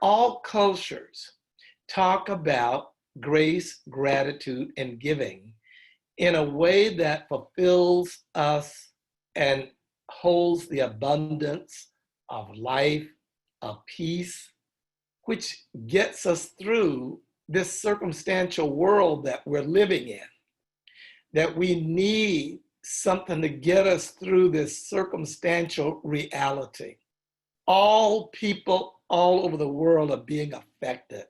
All cultures talk about grace, gratitude, and giving in a way that fulfills us and holds the abundance of life, of peace, which gets us through this circumstantial world that we're living in, that we need something to get us through this circumstantial reality. All people all over the world are being affected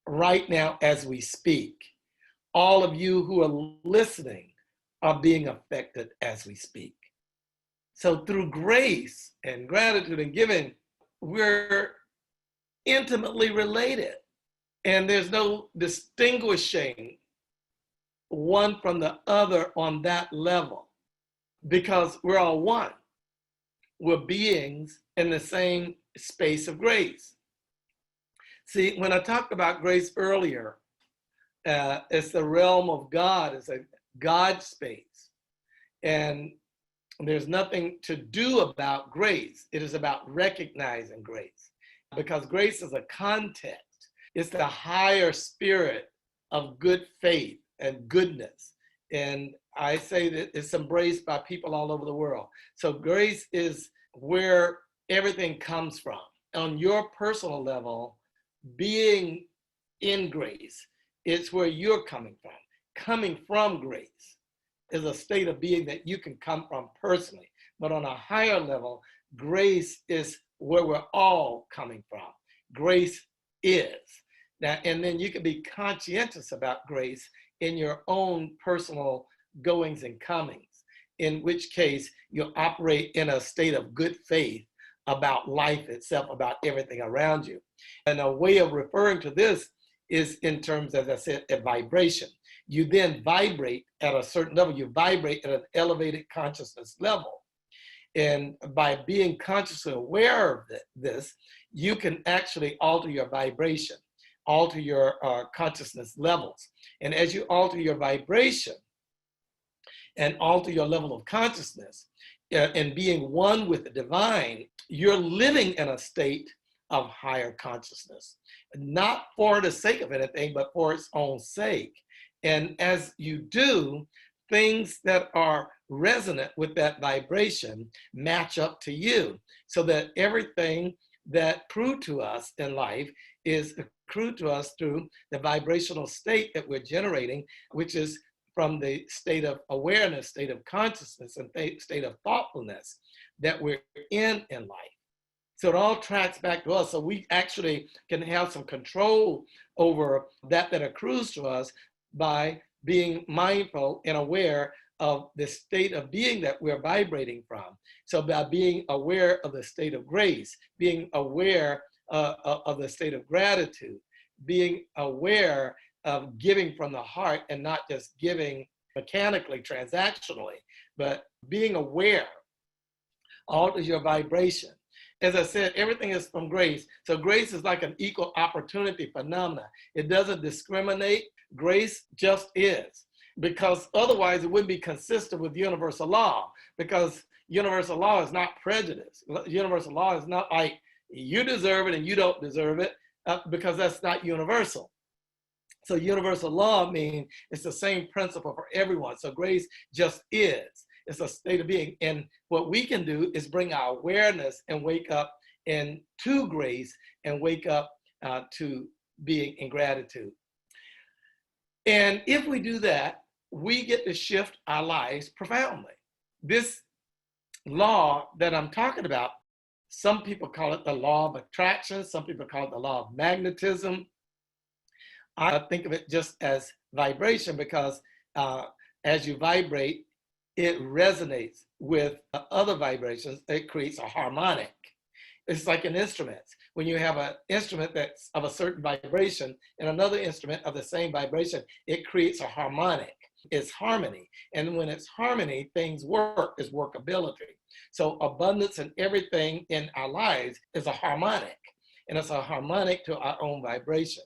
right now as we speak. All of you who are listening are being affected as we speak. So through grace and gratitude and giving, we're intimately related. And there's no distinguishing one from the other on that level because we're all one. We're beings in the same space of grace. See, when I talked about grace earlier, it's the realm of God, it's a God space. And there's nothing to do about grace. It is about recognizing grace because grace is a context. It's the higher spirit of good faith and goodness. And I say that it's embraced by people all over the world. So grace is where everything comes from. On your personal level, being in grace, it's where you're coming from. Coming from grace is a state of being that you can come from personally. But on a higher level, grace is where we're all coming from. Grace is. Now, and then you can be conscientious about grace in your own personal goings and comings, in which case you operate in a state of good faith about life itself, about everything around you. And a way of referring to this is in terms, as I said, a vibration. You then vibrate at a certain level. You vibrate at an elevated consciousness level. And by being consciously aware of this, you can actually alter your vibration, alter your consciousness levels. And as you alter your vibration and alter your level of consciousness and being one with the divine, you're living in a state of higher consciousness, not for the sake of anything, but for its own sake. And as you do, things that are resonant with that vibration match up to you, so that everything that accrued to us in life is accrued to us through the vibrational state that we're generating, which is from the state of awareness, state of consciousness, and state of thoughtfulness that we're in life. So it all tracks back to us. So we actually can have some control over that accrues to us by being mindful and aware of the state of being that we're vibrating from. So by being aware of the state of grace, being aware of the state of gratitude, being aware of giving from the heart and not just giving mechanically, transactionally, but being aware alters your vibration. As I said, everything is from grace. So grace is like an equal opportunity phenomena. It doesn't discriminate. Grace just is, because otherwise it wouldn't be consistent with universal law, because universal law is not prejudice. Universal law is not like you deserve it and you don't deserve it, because that's not universal. So universal law means it's the same principle for everyone. So grace just is. It's a state of being. And what we can do is bring our awareness and wake up to grace and wake up to being in gratitude. And if we do that, we get to shift our lives profoundly. This law that I'm talking about, some people call it the law of attraction. Some people call it the law of magnetism. I think of it just as vibration because as you vibrate, it resonates with other vibrations. It creates a harmonic. It's like an instrument. When you have an instrument that's of a certain vibration and another instrument of the same vibration, it creates a harmonic. It's harmony. And when it's harmony, things work. It's workability. So abundance and everything in our lives is a harmonic. And it's a harmonic to our own vibration.